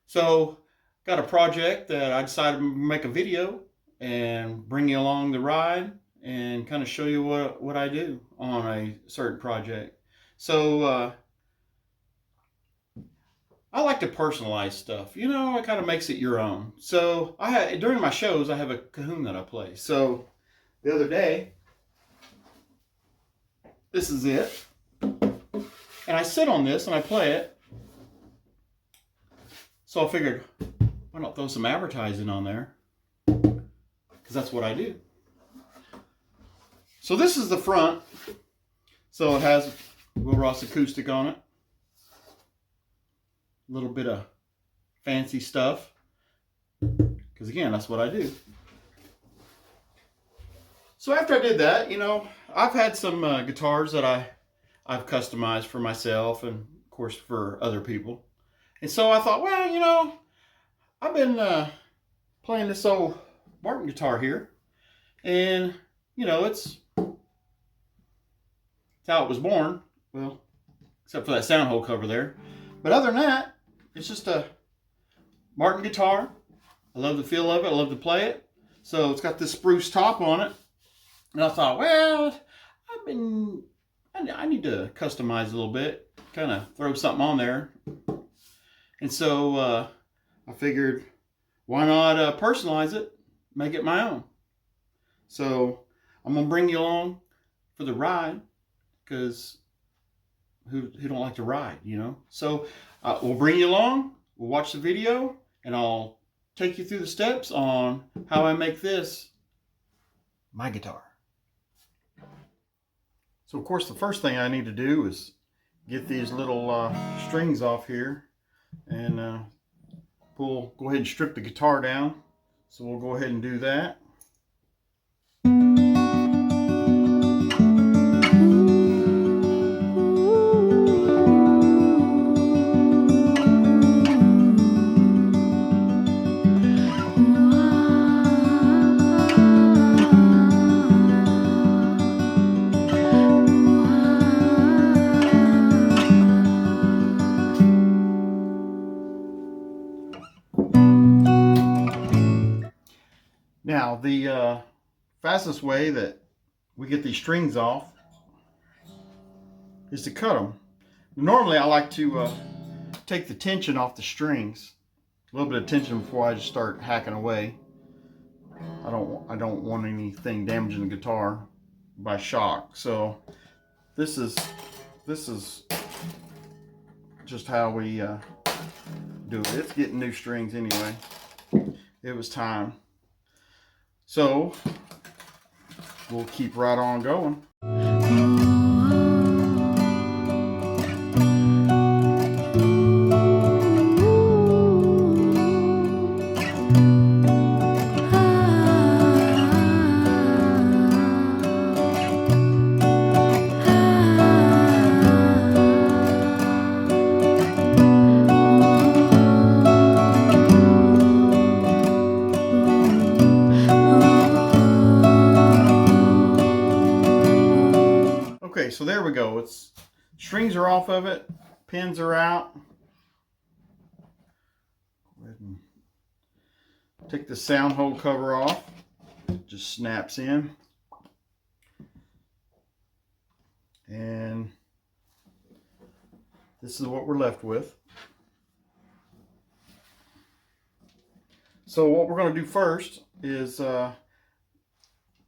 So, got a project that I decided to make a video and bring you along the ride and kind of show you what I do on a certain project. So, I like to personalize stuff. It kind of makes it your own. So, during my shows, I have a cajon that I play. So, the other day, this is it. And I sit on this and I play it. So, I figured, why not throw some advertising on there? Because that's what I do. So this is the front. So it has Will Ross Acoustic on it. A little bit of fancy stuff. Because again, that's what I do. So after I did that, I've had some guitars that I've customized for myself and of course for other people. And so I thought, well, I've been playing this old Martin guitar here. And, it's how it was born. Well, except for that sound hole cover there. But other than that, it's just a Martin guitar. I love the feel of it. I love to play it. So it's got this spruce top on it. And I thought, well, I need to customize a little bit. Kind of throw something on there. And so I figured, why not personalize it? Make it my own. So I'm going to bring you along for the ride. Because who don't like to ride, So we'll bring you along. We'll watch the video. And I'll take you through the steps on how I make this my guitar. So, of course, the first thing I need to do is get these little strings off here. And go ahead and strip the guitar down. So we'll go ahead and do that. Now, the fastest way that we get these strings off is to cut them. Normally, I like to take the tension off the strings, a little bit of tension before I just start hacking away. I don't want anything damaging the guitar by shock. So this is just how we do it. It's getting new strings anyway. It was time. So we'll keep right on going. Okay, so there we go. Strings are off of it, pins are out. Go ahead and take the sound hole cover off. It just snaps in. And this is what we're left with. So what we're going to do first is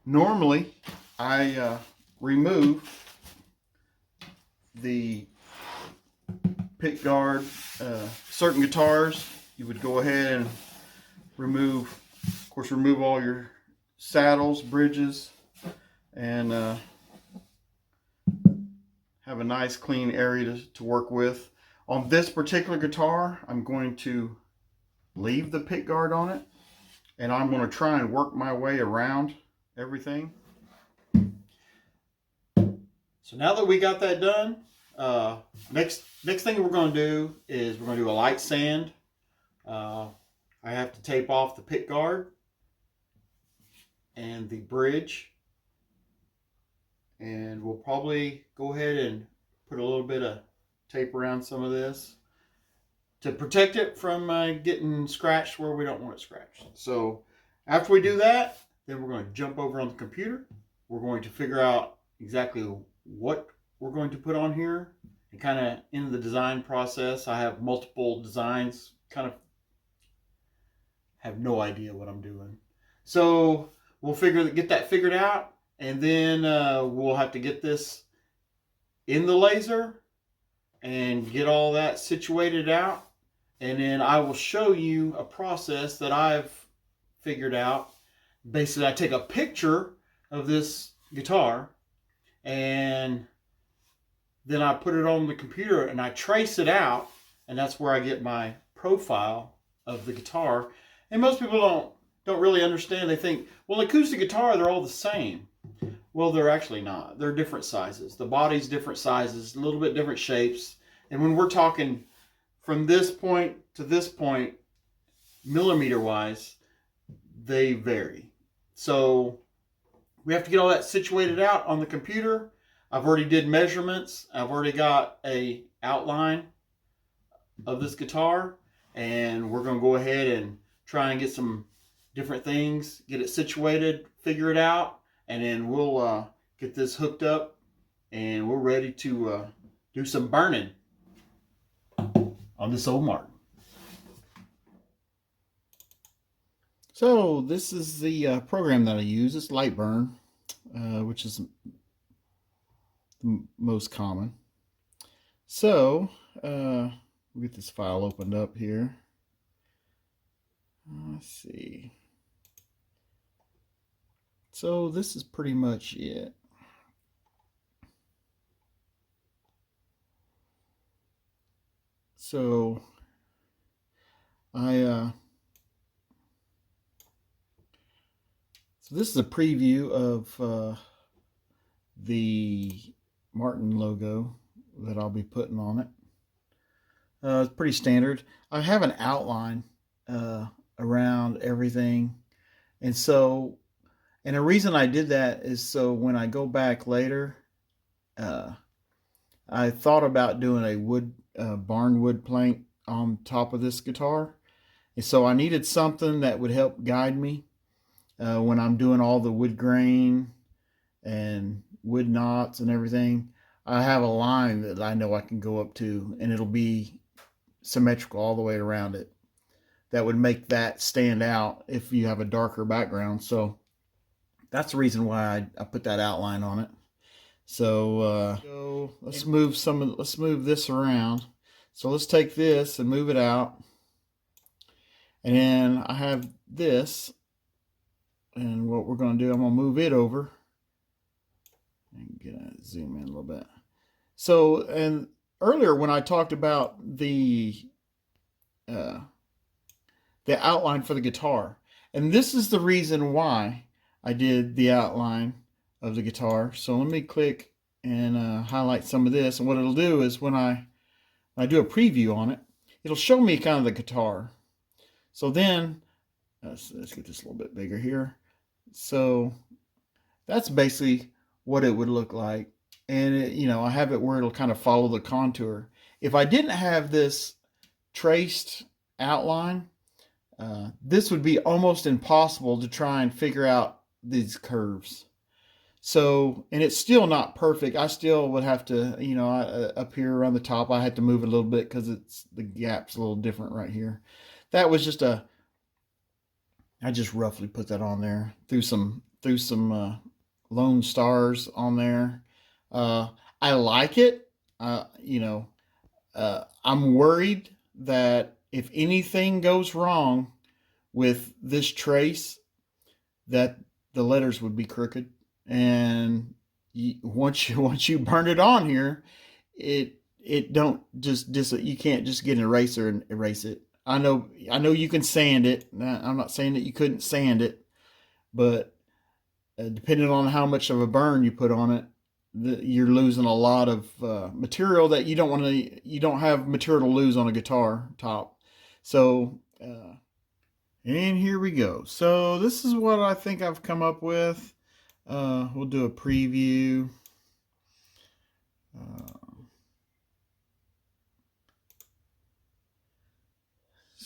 normally I remove the pick guard. Certain guitars you would go ahead and remove all your saddles, bridges, and have a nice clean area to work with. On this particular guitar, I'm going to leave the pick guard on it, and I'm going to try and work my way around everything. So now that we got that done, next thing we're going to do is we're going to do a light sand. I have to tape off the pick guard and the bridge, and we'll probably go ahead and put a little bit of tape around some of this. to protect it from getting scratched where we don't want it scratched. So after we do that, then we're going to jump over on the computer. We're going to figure out exactly what we're going to put on here, and kind of in the design process. I have multiple designs, kind of have no idea what I'm doing. So we'll get that figured out, and then we'll have to get this in the laser and get all that situated out. And then I will show you a process that I've figured out. Basically, I take a picture of this guitar, and then I put it on the computer and I trace it out, and that's where I get my profile of the guitar. And most people don't really understand. They think, well, acoustic guitar, they're all the same. Well, they're actually not. They're different sizes. The body's different sizes, a little bit different shapes. And when we're talking from this point to this point, millimeter wise, they vary. So we have to get all that situated out on the computer. I've already did measurements. I've already got a outline of this guitar, and we're going to go ahead and try and get some different things, get it situated, figure it out, and then we'll get this hooked up, and we're ready to do some burning on this old Martin. So this is the program that I use. It's Lightburn, which is the most common. So we'll get this file opened up here. Let's see. So this is pretty much it. So so this is a preview of the Martin logo that I'll be putting on it. It's pretty standard. I have an outline around everything, and the reason I did that is so when I go back later, I thought about doing a wood barn wood plank on top of this guitar, and so I needed something that would help guide me when I'm doing all the wood grain and wood knots and everything. I have a line that I know I can go up to, and it'll be symmetrical all the way around it. That would make that stand out if you have a darker background. So that's the reason why I put that outline on it. So let's move this around. So let's take this and move it out, and then I have this, and what we're going to do, I'm going to move it over. I'm going to zoom in a little bit. So, and earlier when I talked about the outline for the guitar, and this is the reason why I did the outline of the guitar. So let me click and highlight some of this, and what it'll do is when I do a preview on it, it'll show me kind of the guitar. So then let's get this a little bit bigger here. So that's basically what it would look like, and I have it where it'll kind of follow the contour. If I didn't have this traced outline, this would be almost impossible to try and figure out these curves. So, and it's still not perfect. I still would have to, up here around the top, I had to move it a little bit because the gap's a little different right here. That was just I just roughly put that on there, threw some lone stars on there. I like it. I'm worried that if anything goes wrong with this trace, that the letters would be crooked. And once you burn it on here, it don't just you can't just get an eraser and erase it. I know you can sand it. I'm not saying that you couldn't sand it, but depending on how much of a burn you put on it, you're losing a lot of material that you don't want to. You don't have material to lose on a guitar top. So, and here we go. So this is what I think I've come up with. We'll do a preview.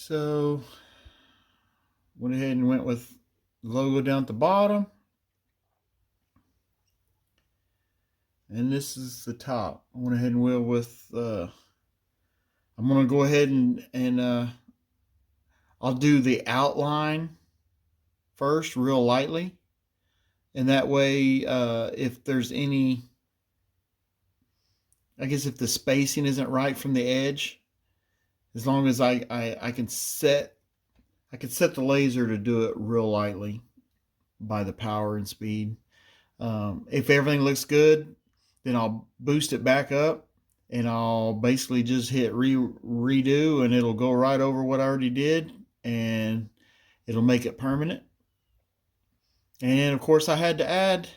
So went ahead and went with the logo down at the bottom. And this is the top. I went ahead and went with, I'm going to go ahead and I'll do the outline first real lightly. And that way, if there's any, I guess if the spacing isn't right from the edge, as long as I can set the laser to do it real lightly by the power and speed. If everything looks good, then I'll boost it back up and I'll basically just hit redo, and it'll go right over what I already did and it'll make it permanent. And of course I had to add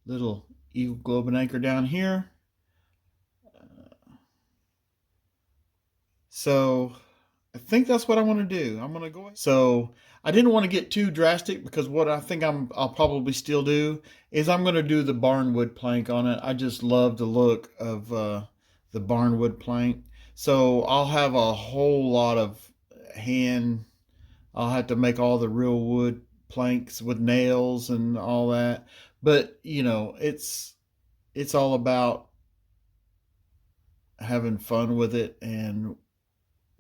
little eagle globe and anchor down here. So I think that's what I want to do. I'm going to go ahead. So I didn't want to get too drastic, because what I think I'll probably still do is I'm going to do the barnwood plank on it. I just love the look of the barnwood plank. So I'll have a whole lot of I'll have to make all the real wood planks with nails and all that. But, you know, it's all about having fun with it and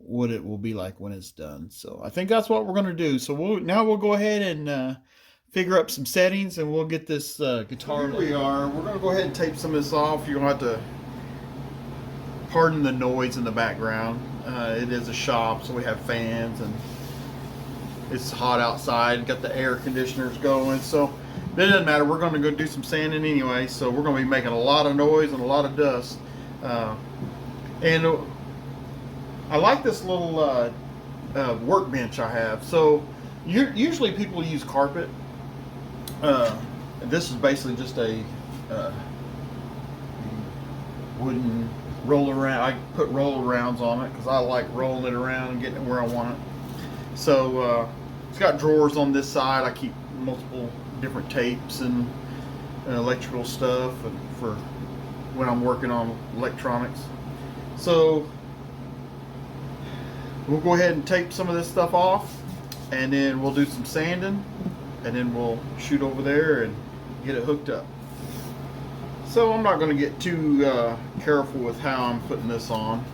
what it will be like when it's done. So I think that's what we're going to do. So we'll go ahead and figure up some settings, and we'll get this guitar. Here we are. We're going to go ahead and tape some of this off. You're going to have to pardon the noise in the background. It is a shop, so we have fans and it's hot outside. Got the air conditioners going, so it doesn't matter. We're going to go do some sanding anyway, so we're going to be making a lot of noise and a lot of dust. And I like this little workbench I have. So usually people use carpet. This is basically just a wooden roller around. I put roller rounds on it because I like rolling it around and getting it where I want it. So it's got drawers on this side. I keep multiple different tapes and electrical stuff for when I'm working on electronics. So we'll go ahead and tape some of this stuff off, and then we'll do some sanding, and then we'll shoot over there and get it hooked up. So I'm not going to get too careful with how I'm putting this on.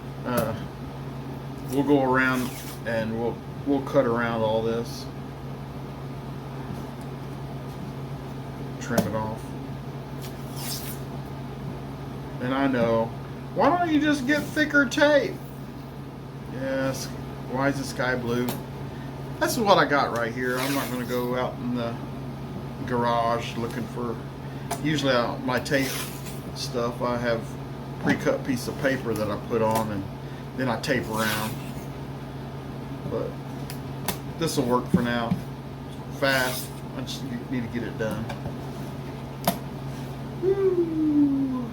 We'll go around and we'll cut around all this, trim it off. And I know, why don't you just get thicker tape? Yes, why is the sky blue? That's what I got right here. I'm not going to go out in the garage looking for, usually my tape stuff, I have pre-cut piece of paper that I put on and then I tape around. But this will work for now. Fast. I just need to get it done. Woo.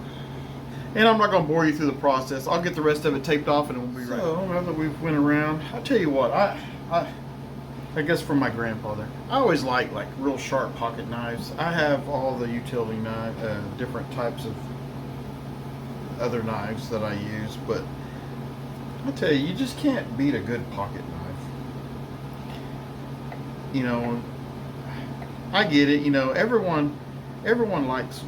And I'm not going to bore you through the process. I'll get the rest of it taped off and we'll be right. So now that we've went around, I'll tell you what, I guess from my grandfather, I always like real sharp pocket knives. I have all the utility knives, different types of other knives that I use, but I tell you, you just can't beat a good pocket knife. You know, I get it. You know, everyone likes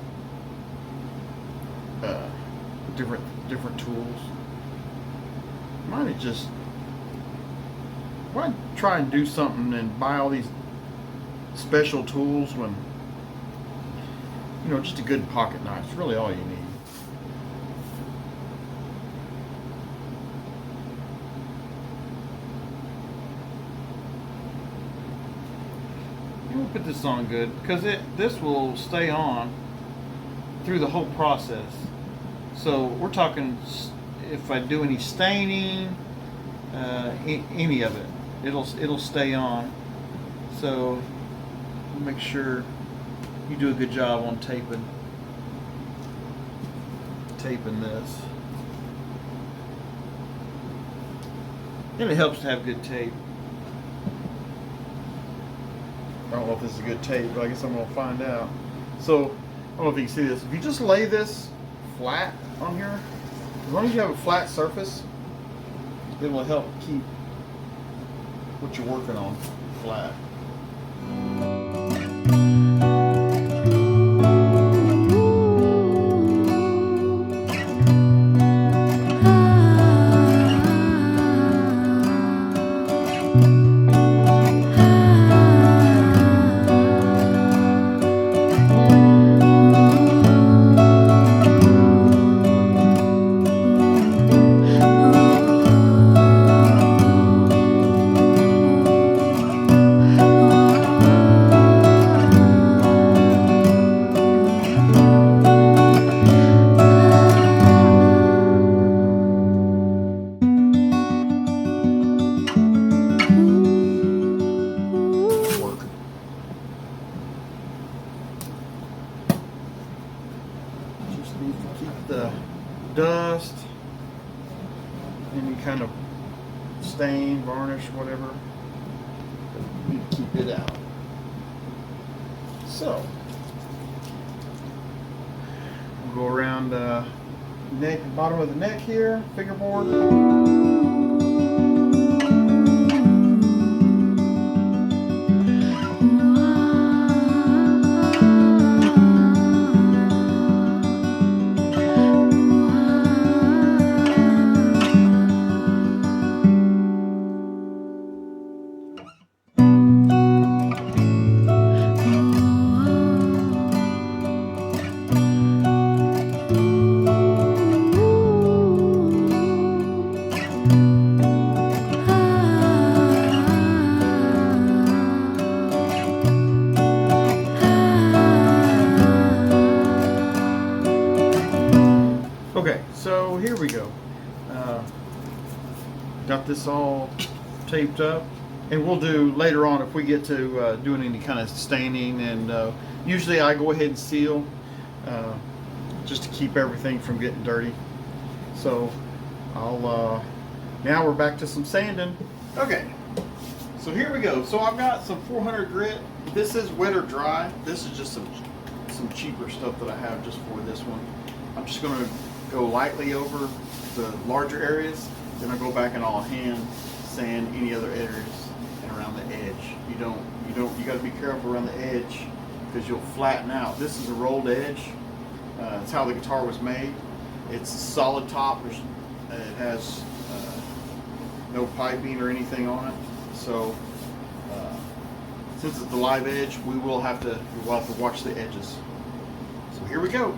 different tools. Mine is just, why try and do something and buy all these special tools when, you know, just a good pocket knife is really all you need. We'll put this on good because this will stay on through the whole process. So we're talking if I do any staining, any of it, it'll stay on. So make sure you do a good job on taping this. And it helps to have good tape. I don't know if this is good tape, but I guess I'm going to find out. So, I don't know if you can see this. If you just lay this flat on here, as long as you have a flat surface, it will help keep what you're working on flat. The dust, any kind of stain, varnish, whatever, you need to keep it out. So we'll go around neck, bottom of the neck here, fingerboard. Okay, so here we go. Got this all taped up, and we'll do later on if we get to doing any kind of staining, and usually I go ahead and seal just to keep everything from getting dirty. So I'll now we're back to some sanding. Okay, so here we go. So I've got some 400 grit. This is wet or dry. This is just some cheaper stuff that I have just for this one. I'm just going to go lightly over the larger areas, then I'll go back and I'll hand sand any other areas and around the edge. You got to be careful around the edge because you'll flatten out. This is a rolled edge. It's how the guitar was made. It's a solid top. It has no piping or anything on it. So since it's the live edge, we'll have to watch the edges. So here we go.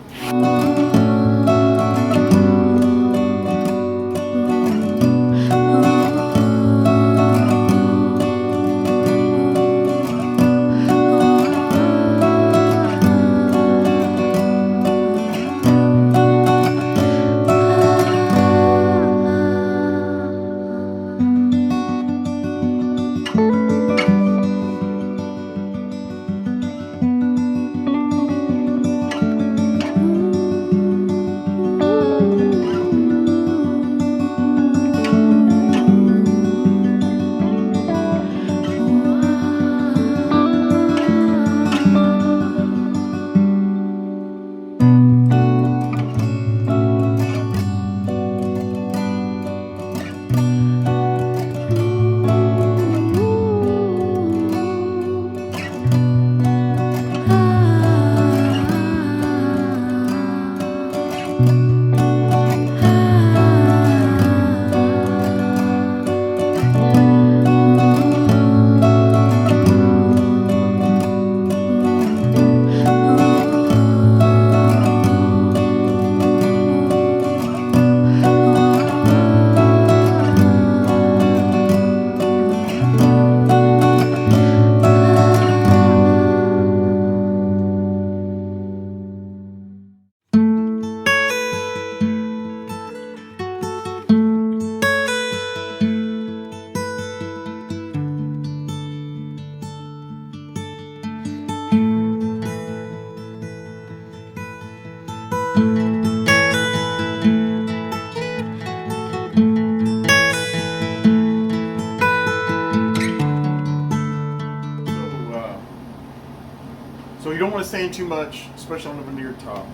So you don't want to sand too much, especially on the veneer top.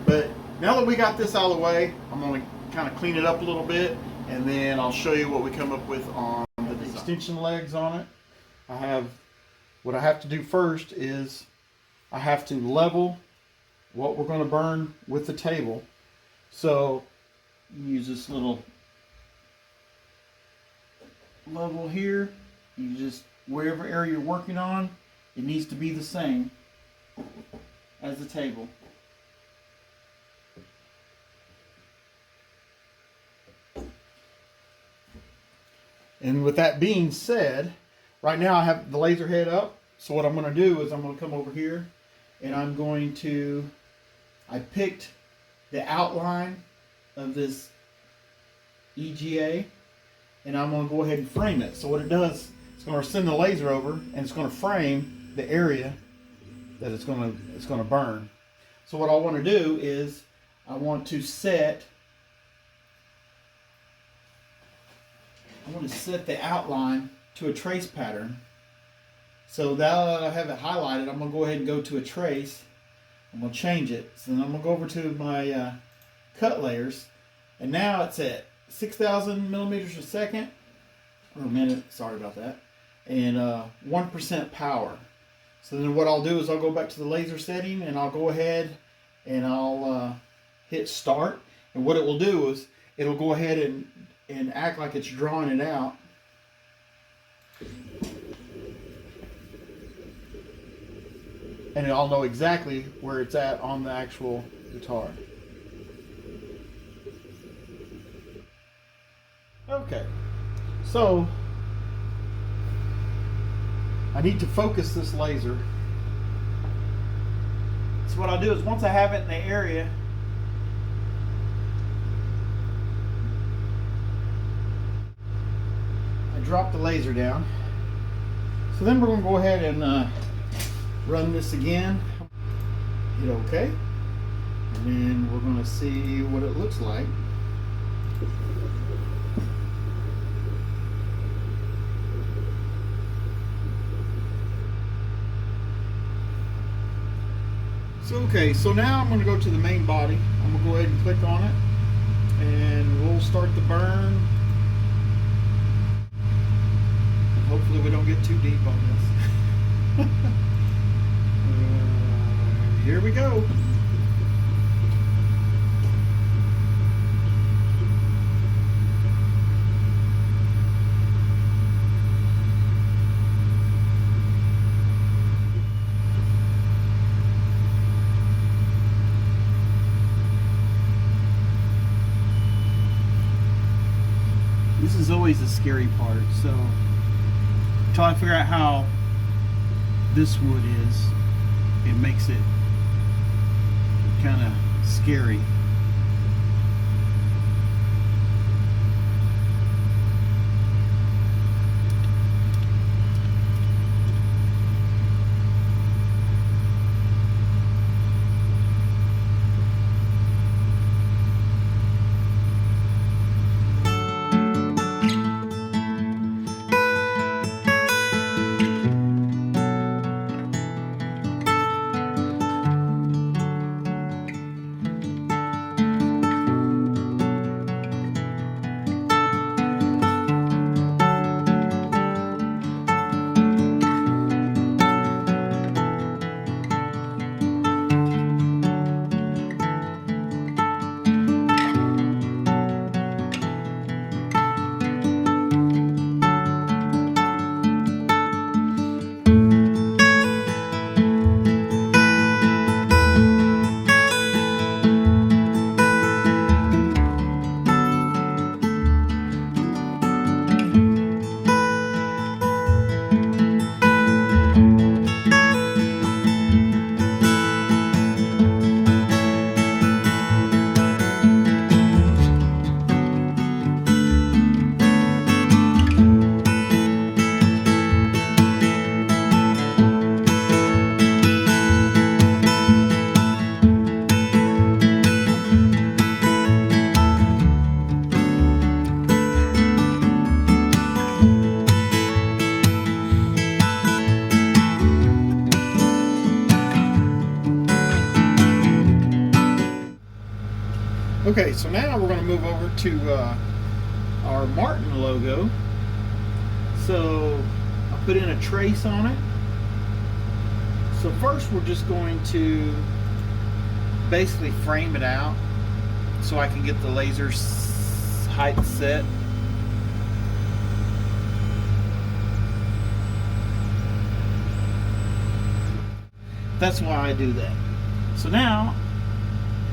But now that we got this out of the way, I'm going to kind of clean it up a little bit, and then I'll show you what we come up with on the design. extension legs on it. What I have to do first is I have to level what we're going to burn with the table. So use this little level here. You just, wherever area you're working on, it needs to be the same as the table. And with that being said, right now I have the laser head up. So what I'm going to do is I'm going to come over here and I'm going to, I picked the outline of this EGA and I'm going to go ahead and frame it. So what it does, it's going to send the laser over and it's going to frame the area that it's going to burn. So what I want to do is I want to set the outline to a trace pattern. So now that I have it highlighted, I'm going to go ahead and go to a trace. I'm going to change it. So then I'm going to go over to my cut layers. And now it's at 6,000 millimeters a second. Or a minute, sorry about that. And 1% power. So then what I'll do is I'll go back to the laser setting and I'll go ahead and I'll hit start. And what it will do is it'll go ahead and act like it's drawing it out. And I'll know exactly where it's at on the actual guitar. Okay, so I need to focus this laser. So what I'll do is once I have it in the area, I drop the laser down. So then we're going to go ahead and run this again. Hit OK. And then we're going to see what it looks like. So okay, so now I'm going to go to the main body. I'm going to go ahead and click on it and we'll start the burn. Hopefully we don't get too deep on this. Here we go. This is always the scary part, so trying to figure out how this wood is, it makes it kind of scary. Okay, so now we're going to move over to our Martin logo. So I put in a trace on it. So first we're just going to basically frame it out so I can get the laser height set. That's why I do that. So now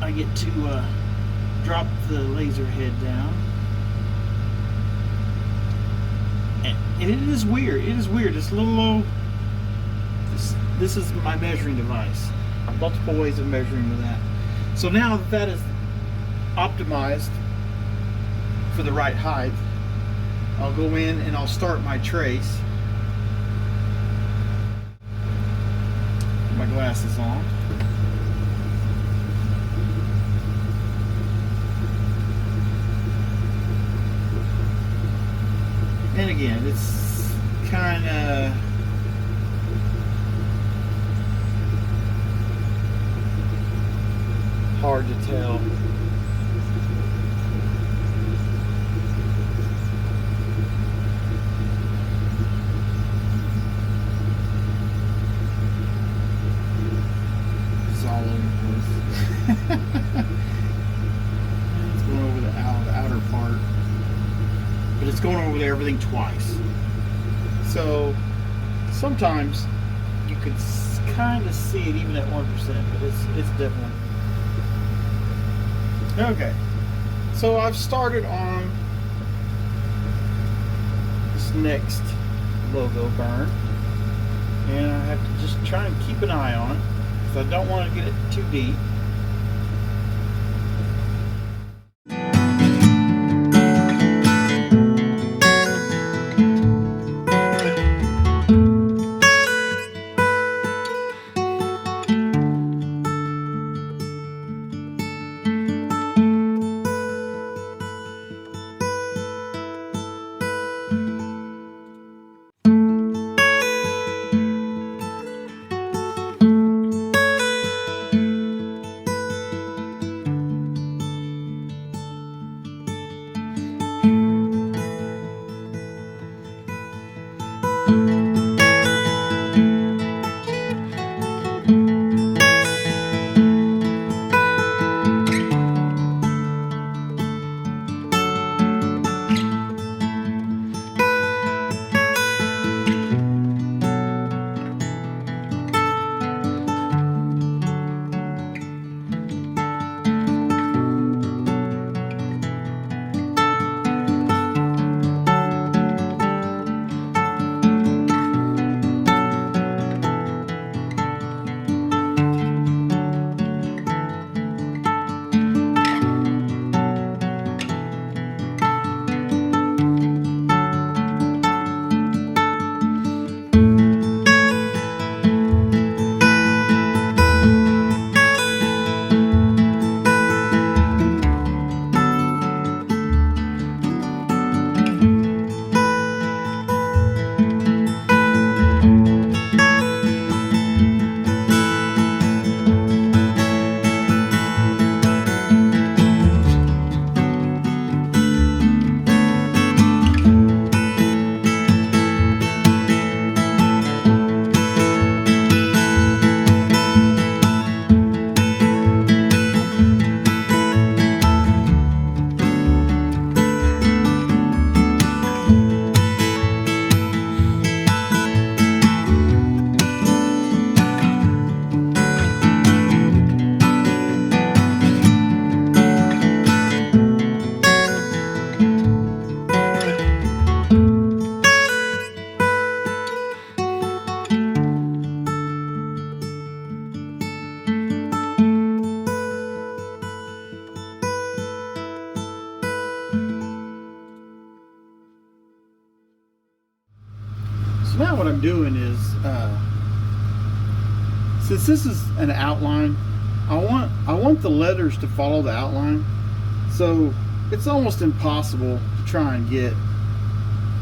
I get to drop the laser head down. And it is weird. It is weird. It's a little low. This is my measuring device. Multiple ways of measuring with that. So now that that is optimized for the right height, I'll go in and I'll start my trace. Put my glasses on. And again, it's kind of hard to tell. It's all over the place. It's going over the outer part, but it's going over everything twice. So sometimes you could kind of see it even at 1%, but it's different. Okay, so I've started on this next logo burn, and I have to just try and keep an eye on it because I don't want to get it too deep. Now what I'm doing is, since this is an outline, I want the letters to follow the outline. So it's almost impossible to try and get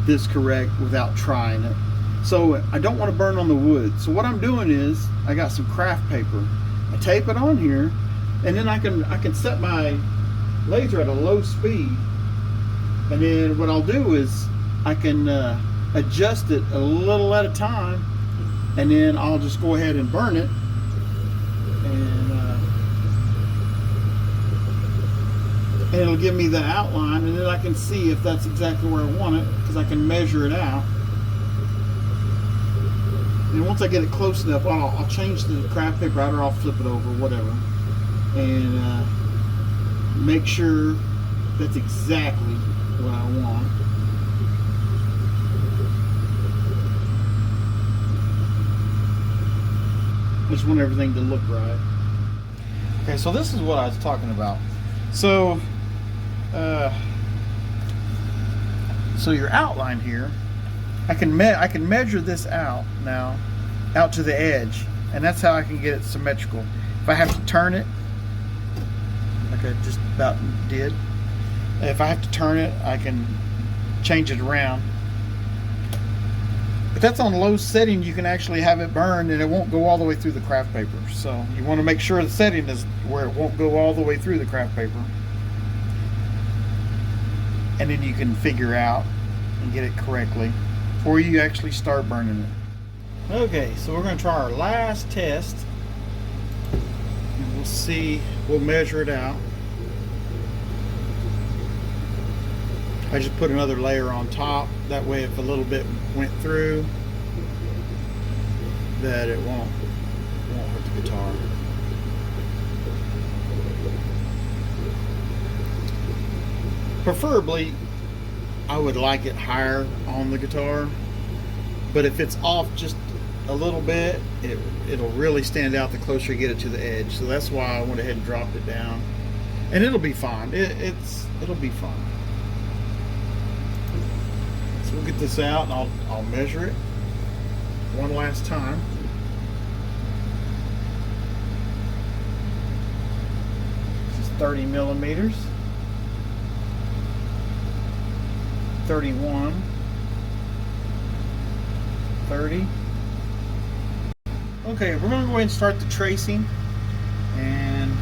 this correct without trying it. So I don't want to burn on the wood. So what I'm doing is I got some craft paper. I tape it on here, and then I can set my laser at a low speed. And then what I'll do is I can adjust it a little at a time, and then I'll just go ahead and burn it, and it'll give me the outline, and then I can see if that's exactly where I want it, because I can measure it out. And once I get it close enough, I'll change the craft paper out, or I'll flip it over, whatever, and make sure that's exactly what I want. I just want everything to look right. Okay, so this is what I was talking about. So your outline here, I can measure this out now, out to the edge, and that's how I can get it symmetrical. If I have to turn it, like I just about did, if I have to turn it, I can change it around. But that's on low setting. You can actually have it burn, and it won't go all the way through the craft paper. So you want to make sure the setting is where it won't go all the way through the craft paper, and then you can figure out and get it correctly before you actually start burning it. Okay, so we're going to try our last test, and we'll see, we'll measure it out. I just put another layer on top, that way if a little bit went through, that it won't hurt the guitar. Preferably, I would like it higher on the guitar, but if it's off just a little bit, it'll really stand out the closer you get it to the edge. So that's why I went ahead and dropped it down, and it'll be fine. It'll be fine. So we'll get this out, and I'll measure it one last time. This is 30 millimeters. 31, 30. Okay, we're going to go ahead and start the tracing, and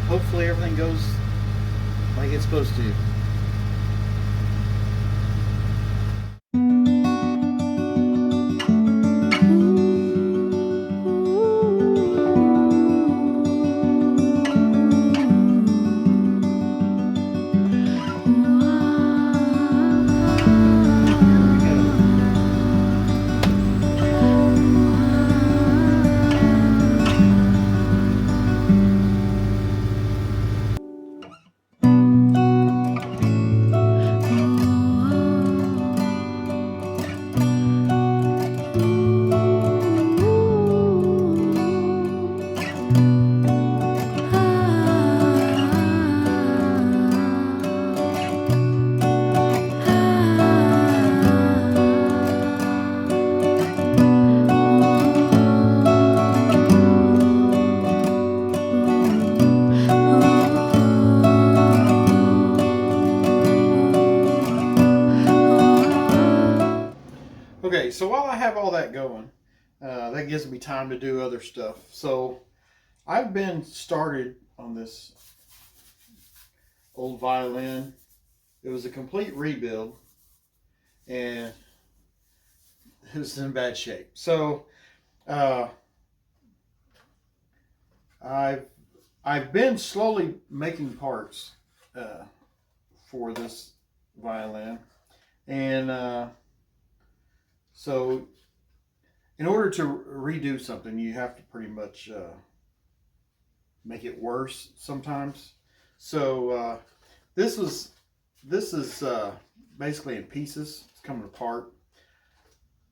hopefully everything goes like it's supposed to. Okay, so while I have all that going, that gives me time to do other stuff. So I've been started on this old violin. It was a complete rebuild, and it was in bad shape. So I've been slowly making parts for this violin, and so in order to redo something, you have to pretty much make it worse sometimes. So this is basically in pieces. It's coming apart.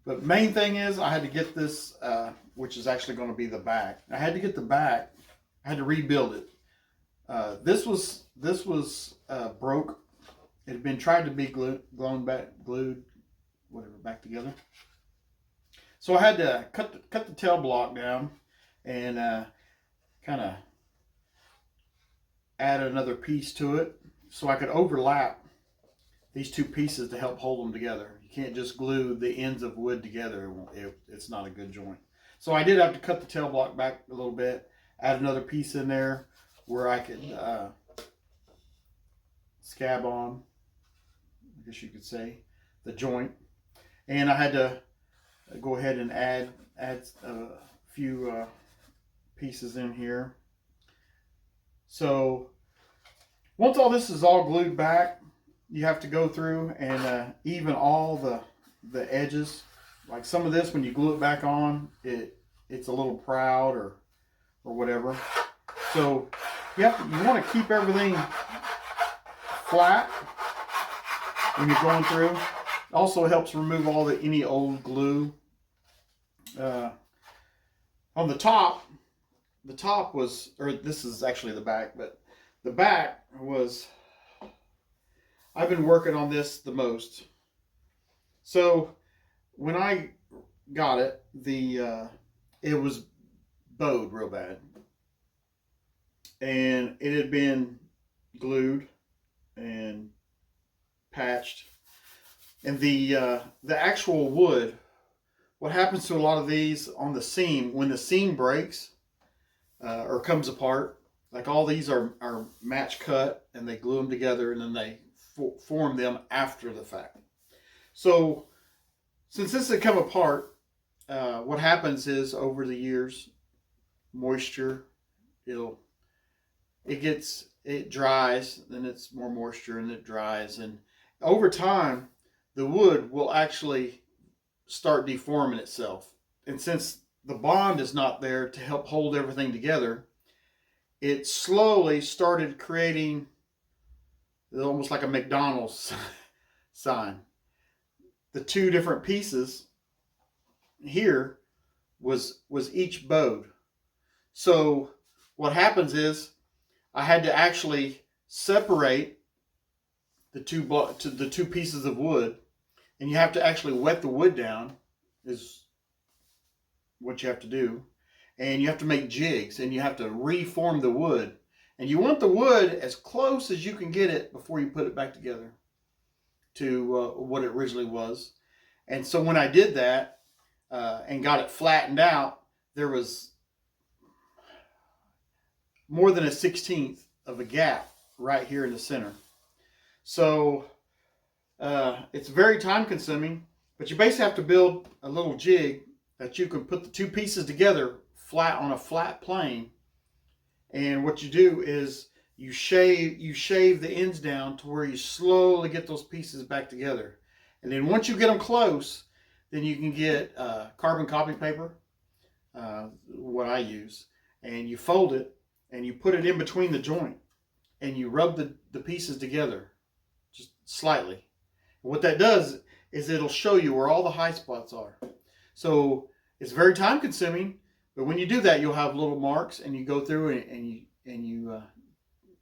But main thing is I had to get this, which is actually going to be the back. I had to get the back. I had to rebuild it. This was broke. It had been tried to be glued back together. So I had to cut the tail block down and kind of add another piece to it so I could overlap these two pieces to help hold them together. You can't just glue the ends of wood together. It's not a good joint. So I did have to cut the tail block back a little bit, add another piece in there where I could scab on, I guess you could say. the joint, and I had to go ahead and add a few pieces in here. So once all this is all glued back, you have to go through and even all the edges. Like some of this, when you glue it back on, it's a little proud or whatever. So you want to keep everything flat when you're going through. Also helps remove all any old glue. On the top was, or this is actually the back, but the back was, I've been working on this the most. So when I got it, it was bowed real bad, and it had been glued and patched, and the actual wood. What happens to a lot of these on the seam, when the seam breaks or comes apart, like all these are match cut, and they glue them together, and then they form them after the fact. So since this had come apart, what happens is over the years, moisture, it dries, then it's more moisture, and it dries, and over time the wood will actually start deforming itself. And since the bond is not there to help hold everything together, it slowly started creating almost like a McDonald's sign. The two different pieces here was each bowed. So what happens is I had to actually separate the two pieces of wood, and you have to actually wet the wood down, is what you have to do. And you have to make jigs, and you have to reform the wood. And you want the wood as close as you can get it before you put it back together to what it originally was. And so when I did that and got it flattened out, there was more than a 1/16 of a gap right here in the center. So it's very time consuming, but you basically have to build a little jig that you can put the two pieces together flat on a flat plane. And what you do is you shave the ends down to where you slowly get those pieces back together. And then once you get them close, then you can get carbon copy paper, what I use, and you fold it and you put it in between the joint, and you rub the pieces together just slightly. What that does is it'll show you where all the high spots are. So it's very time consuming, but when you do that, you'll have little marks, and you go through and you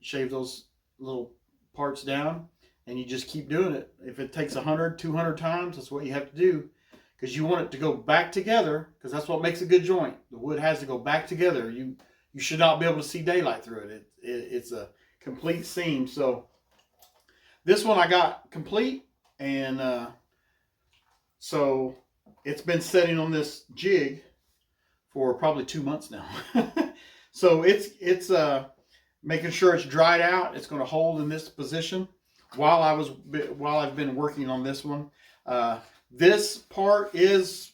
shave those little parts down, and you just keep doing it. If it takes 100, 200 times, that's what you have to do, because you want it to go back together, because that's what makes a good joint. The wood has to go back together. You should not be able to see daylight through it. It's a complete seam. So this one I got complete, and so it's been sitting on this jig for probably 2 months now. So it's making sure it's dried out. It's going to hold in this position while I've been working on this one. This part is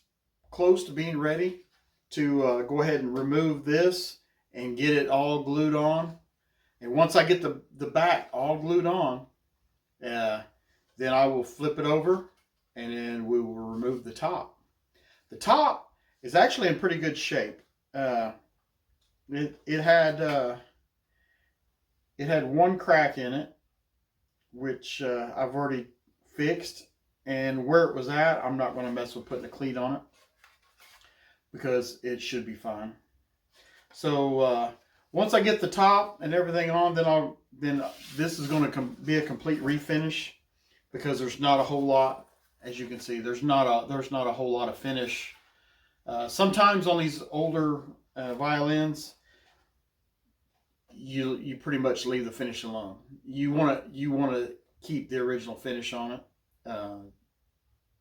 close to being ready to go ahead and remove this and get it all glued on. And once I get the back all glued on, then I will flip it over, and then we will remove the top. The top is actually in pretty good shape. It had one crack in it, which I've already fixed, and where it was at, I'm not going to mess with putting a cleat on it, because it should be fine. So once I get the top and everything on, then this is going to be a complete refinish, because there's not a whole lot, as you can see, there's not a whole lot of finish. Sometimes on these older violins, you pretty much leave the finish alone. You want to keep the original finish on it.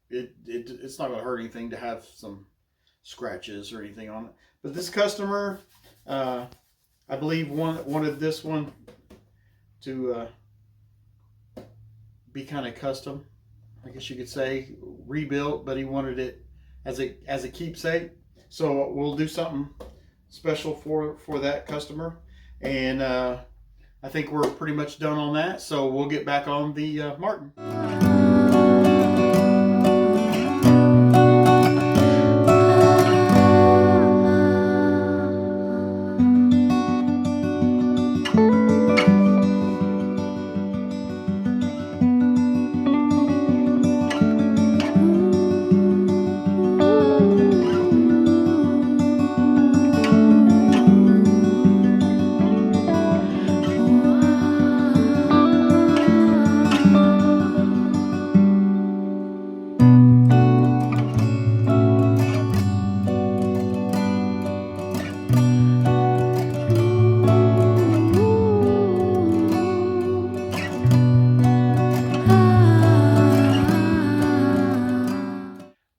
It's not going to hurt anything to have some scratches or anything on it. But this customer, I believe, wanted this one to be kind of custom. I guess you could say, rebuilt, but he wanted it as a keepsake. So we'll do something special for that customer, and I think we're pretty much done on that. So we'll get back on the Martin.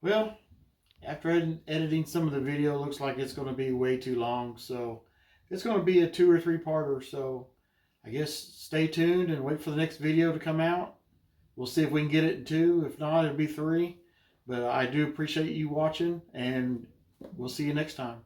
Well, after editing some of the video, looks like it's going to be way too long. So it's going to be a 2 or 3 parter. So I guess stay tuned and wait for the next video to come out. We'll see if we can get it in 2. If not, it'll be 3. But I do appreciate you watching, and we'll see you next time.